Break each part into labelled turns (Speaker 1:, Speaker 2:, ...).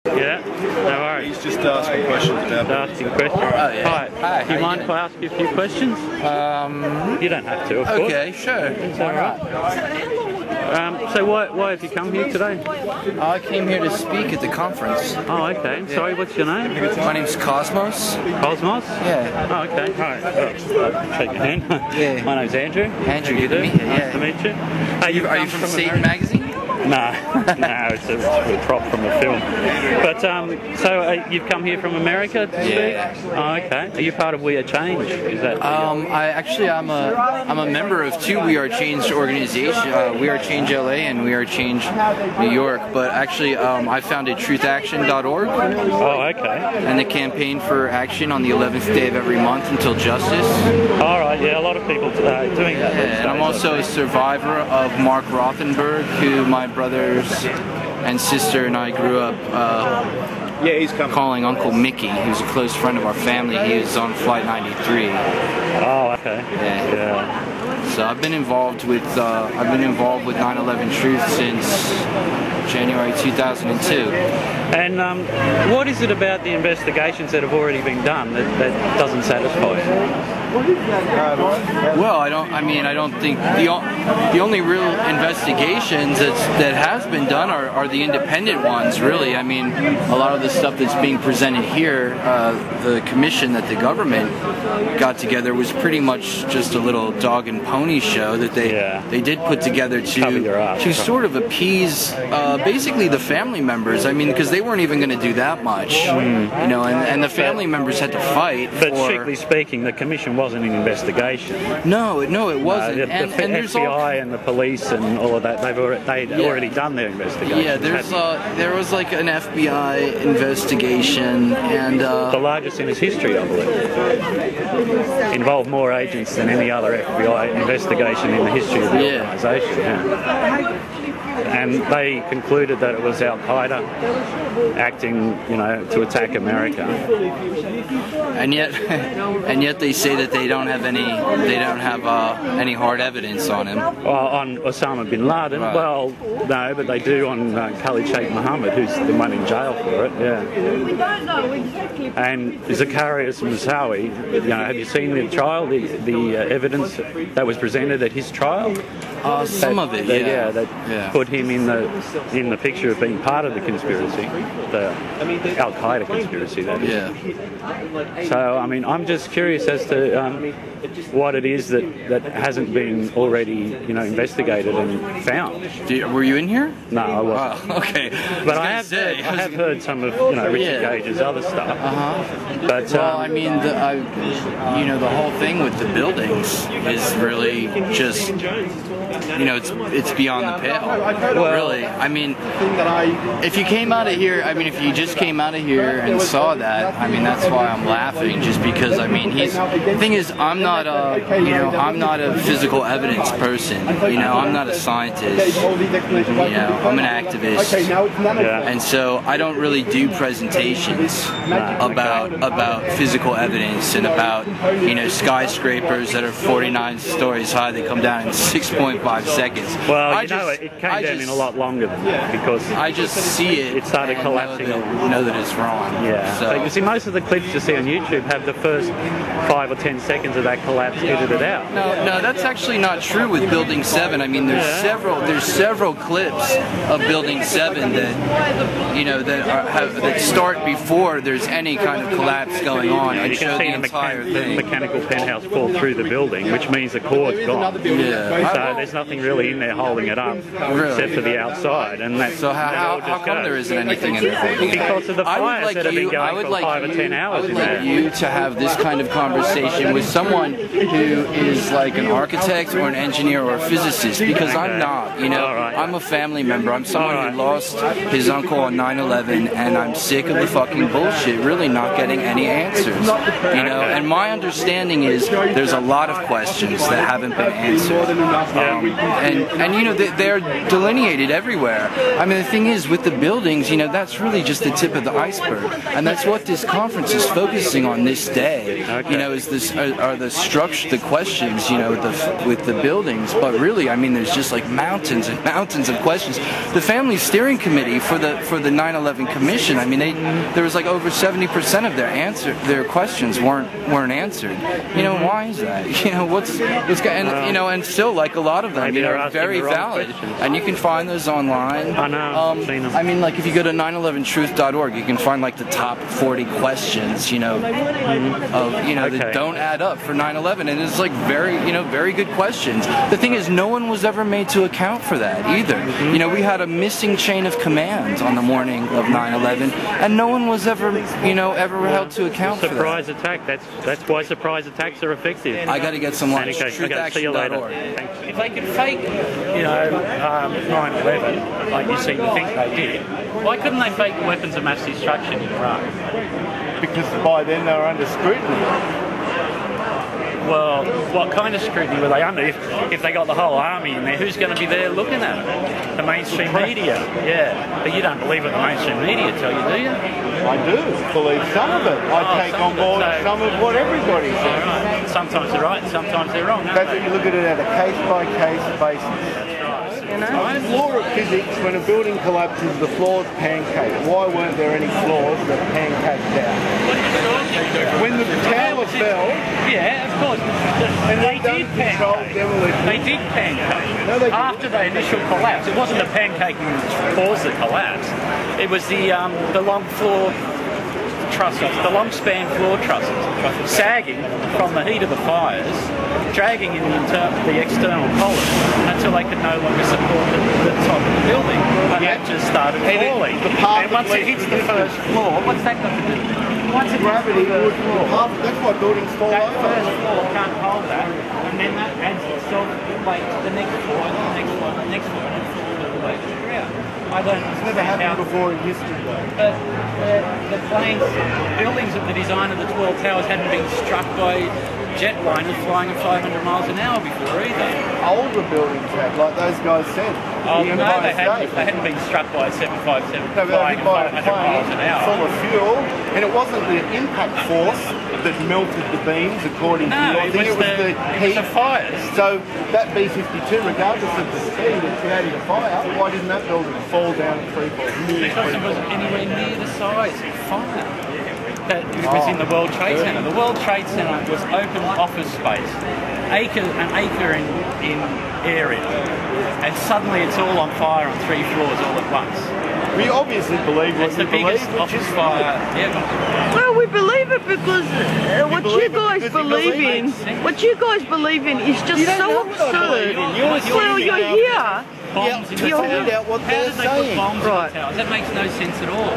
Speaker 1: Yeah, no worries.
Speaker 2: He's just asking questions about
Speaker 1: Asking questions.
Speaker 3: Oh, yeah.
Speaker 1: Hi. Do you mind if I ask you a few questions? You don't have to, of course.
Speaker 3: Okay, sure.
Speaker 1: It's alright. So why have you come here today?
Speaker 3: I came here to speak at the conference.
Speaker 1: Oh, okay. Sorry, what's your name?
Speaker 3: My name's Cosmos.
Speaker 1: Cosmos?
Speaker 3: Yeah.
Speaker 1: Oh, okay. Alright. I'll shake your hand.
Speaker 3: Yeah.
Speaker 1: My name's Andrew.
Speaker 3: Andrew, good to meet you.
Speaker 1: Nice to meet you.
Speaker 3: Are you from Satan Magazine?
Speaker 1: No, it's a prop from a film. But so you've come here from America to speak? Oh, okay. Are you part of We Are Change? Is that?
Speaker 3: I'm a member of two We Are Change organizations, We Are Change LA and We Are Change New York. But actually, I founded TruthAction.org.
Speaker 1: Oh, okay.
Speaker 3: And the campaign for action on the 11th day of every month until justice.
Speaker 1: All right. Yeah, a lot of people doing that.
Speaker 3: Yeah, and I'm also a survivor of Mark Rothenberg, who my brothers and sister and I grew up
Speaker 2: he's
Speaker 3: calling Uncle Mickey, who's a close friend of our family. He was on Flight 93.
Speaker 1: Oh, okay.
Speaker 3: Yeah. So I've been involved with 9/11 Truth since January 2002.
Speaker 1: And what is it about the investigations that have already been done that doesn't satisfy you?
Speaker 3: Well, I don't think the only real investigations that has been done are the independent ones, really. I mean, a lot of the stuff that's being presented here, the commission that the government got together was pretty much just a little dog and pony show that they did put together to sort of appease basically the family members. I mean, because they weren't even going to do that much, you know, and the family members had to fight.
Speaker 1: But strictly speaking, the commission wasn't an investigation.
Speaker 3: No, it wasn't.
Speaker 1: The FBI and the police and all of that, they'd already done their investigation.
Speaker 3: Yeah, there was like an FBI investigation, and
Speaker 1: the largest in its history, I believe. Involved more agents than any other FBI investigation in the history of the organisation. Yeah. And they concluded that it was Al Qaeda acting, you know, to attack America.
Speaker 3: And yet they say that they don't have any hard evidence on him.
Speaker 1: Well, on Osama bin Laden. Right. Well, no, but they do on Khalid Sheikh Mohammed, who's the one in jail for it. Yeah. We don't know exactly. And Zacharias Moussaoui, you know, have you seen the trial? The evidence that was presented at his trial.
Speaker 3: Some of it,
Speaker 1: that put him in the picture of being part of the conspiracy, the Al Qaeda conspiracy. That is.
Speaker 3: Yeah.
Speaker 1: So I mean, I'm just curious as to what it is that hasn't been already, you know, investigated and found.
Speaker 3: Were you in here?
Speaker 1: No, I wasn't.
Speaker 3: Oh, okay.
Speaker 1: But I have heard some of Richard Gage's other stuff. But
Speaker 3: well, I mean, the whole thing with the buildings is really just. You know, it's beyond the pale. Well, really. I mean, if you came out of here, if you just came out of here and saw that, I mean, that's why I'm laughing. Just because, I mean, the thing is, I'm not a physical evidence person. You know, I'm not a scientist. You know, I'm an activist, and so I don't really do presentations about physical evidence and about, you know, skyscrapers that are 49 stories high. They come down in 6.5 seconds.
Speaker 1: Well, it came down in a lot longer than that because
Speaker 3: I just see it.
Speaker 1: It started collapsing.
Speaker 3: Know that it's wrong.
Speaker 1: Yeah. So you see, most of the clips you see on YouTube have the first 5 or 10 seconds of that collapse edited out.
Speaker 3: No, that's actually not true with Building 7. I mean, there's several clips of Building 7 that, you know, that start before there's any kind of collapse going on and show the entire thing.
Speaker 1: Mechanical penthouse fall through the building, which means the cord's gone.
Speaker 3: Yeah.
Speaker 1: So there's nothing really in there holding it up except for the outside. And
Speaker 3: so how come there isn't anything in there?
Speaker 1: Because of the fires that have been going for 5 or 10 hours in there.
Speaker 3: I would like you to have this kind of conversation with someone who is like an architect or an engineer or a physicist, because I'm not, you know. I'm a family member. I'm someone who lost his uncle on 9/11, and I'm sick of the fucking bullshit, really not getting any answers, you know. And my understanding is there's a lot of questions that haven't been answered. And you know, they're delineated permeated everywhere. I mean, the thing is, with the buildings, you know, that's really just the tip of the iceberg, and that's what this conference is focusing on this day. You know, is this are the structure, the questions, you know, with the buildings. But really, I mean, there's just like mountains and mountains of questions. The Family Steering Committee for the 9/11 Commission, I mean, there was like over 70% of their questions weren't answered. You know, why is that? You know, and you know, and still like a lot of them, you know, are very valid, and you can find those online.
Speaker 1: I know. Seen them.
Speaker 3: I mean, like if you go to 911truth.org, you can find like the top 40 questions, you know, of, you know, that don't add up for 9/11, and it's like very good questions. The thing is, no one was ever made to account for that either. You know, we had a missing chain of command on the morning of 9/11, and no one was ever held to account for that.
Speaker 1: Surprise attack. That's why surprise attacks are effective.
Speaker 3: I got to get some lunch.
Speaker 1: Okay, see you later.
Speaker 4: If they could fake, you know, 9/11, like you seem to think they did, why couldn't they fake the weapons of mass destruction in Iraq?
Speaker 2: Because by then they were under scrutiny.
Speaker 4: Well, what kind of scrutiny were they under? If they got the whole army in there, who's going to be there looking at it? The mainstream media. Yeah, but you don't believe what the mainstream media tell you, do you?
Speaker 2: I do believe some of it. I take on board some of what everybody says.
Speaker 4: Right. Sometimes they're right, and sometimes they're wrong.
Speaker 2: That's when you look at it at a case-by-case basis.
Speaker 4: You know?
Speaker 2: Law of physics, when a building collapses, the floors pancake. Why weren't there any floors that pancaked out? When the tower fell...
Speaker 4: Yeah, of course. They did pancake. They did pancake.
Speaker 2: No, they
Speaker 4: after the initial collapse. It wasn't the pancaking that caused the collapse. It was the long floor trusses, the long span floor trusses, sagging from the heat of the fires, dragging in the external column until they could no longer support the top of the building. And that just started falling. And once it hits the first floor, what's that got to do? Once it
Speaker 2: gravity would fall. That's why buildings fall
Speaker 4: that
Speaker 2: over.
Speaker 4: first floor can't hold that, and then that adds itself like the next floor, and the next floor, and the next floor, and it falls all the way to the ground. I don't
Speaker 2: It's never happened before in history, though.
Speaker 4: But the planes, buildings of the design of the 12 towers hadn't been struck by jetliners flying at 500 miles an hour before either.
Speaker 2: Older buildings had, like those guys said.
Speaker 4: Oh, no, they hadn't been struck by a 757 flying at 500 miles an hour.
Speaker 2: Full of fuel, and it wasn't the impact force that melted the beams, according to you. I think it was the heat.
Speaker 4: The fires.
Speaker 2: So that B-52, regardless of the speed of creating a fire, why didn't that building fall down at 3 floors?
Speaker 4: Because it wasn't anywhere near the size of fire that was in the World Trade Center. The World Trade Center was open office space, an acre in area, and suddenly it's all on fire on 3 floors all at once.
Speaker 2: We obviously believe what
Speaker 4: it's the biggest office fire ever.
Speaker 5: Well, we believe it because what you guys believe in is just so absurd. Well, you're here.
Speaker 4: Bombs in the
Speaker 2: find out what they're saying.
Speaker 4: Bombs in the towers. That makes no sense at all.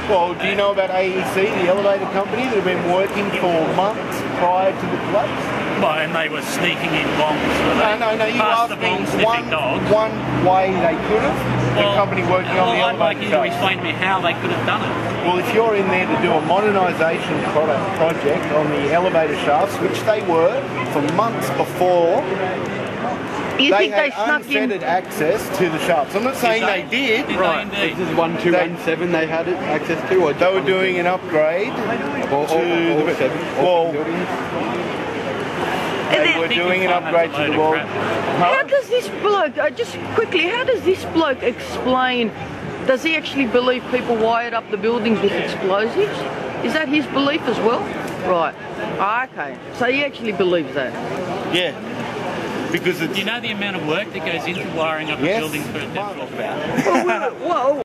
Speaker 2: Well, do you know about AEC, the elevator company, that have been working for months prior to the collapse?
Speaker 4: Well, and they were sneaking in bombs.
Speaker 2: No, you asked me one way they could have. The company working on the elevator.
Speaker 4: I'd like you to explain to me how they could have done it.
Speaker 2: Well, if you're in there to do a modernisation project on the elevator shafts, which they were for months before, they had unfettered access to the shafts. I'm not saying they did.
Speaker 4: Right.
Speaker 6: This is 1217 they had access to? Or
Speaker 2: they were doing an upgrade to They were doing an upgrade to the wall.
Speaker 5: How does this bloke, just quickly, how does this bloke explain, does he actually believe people wired up the buildings with explosives? Is that his belief as well? Right. Okay. So he actually believes that?
Speaker 2: Yeah. Because
Speaker 4: do you know the amount of work that goes into wiring up a building for a death?
Speaker 5: Well,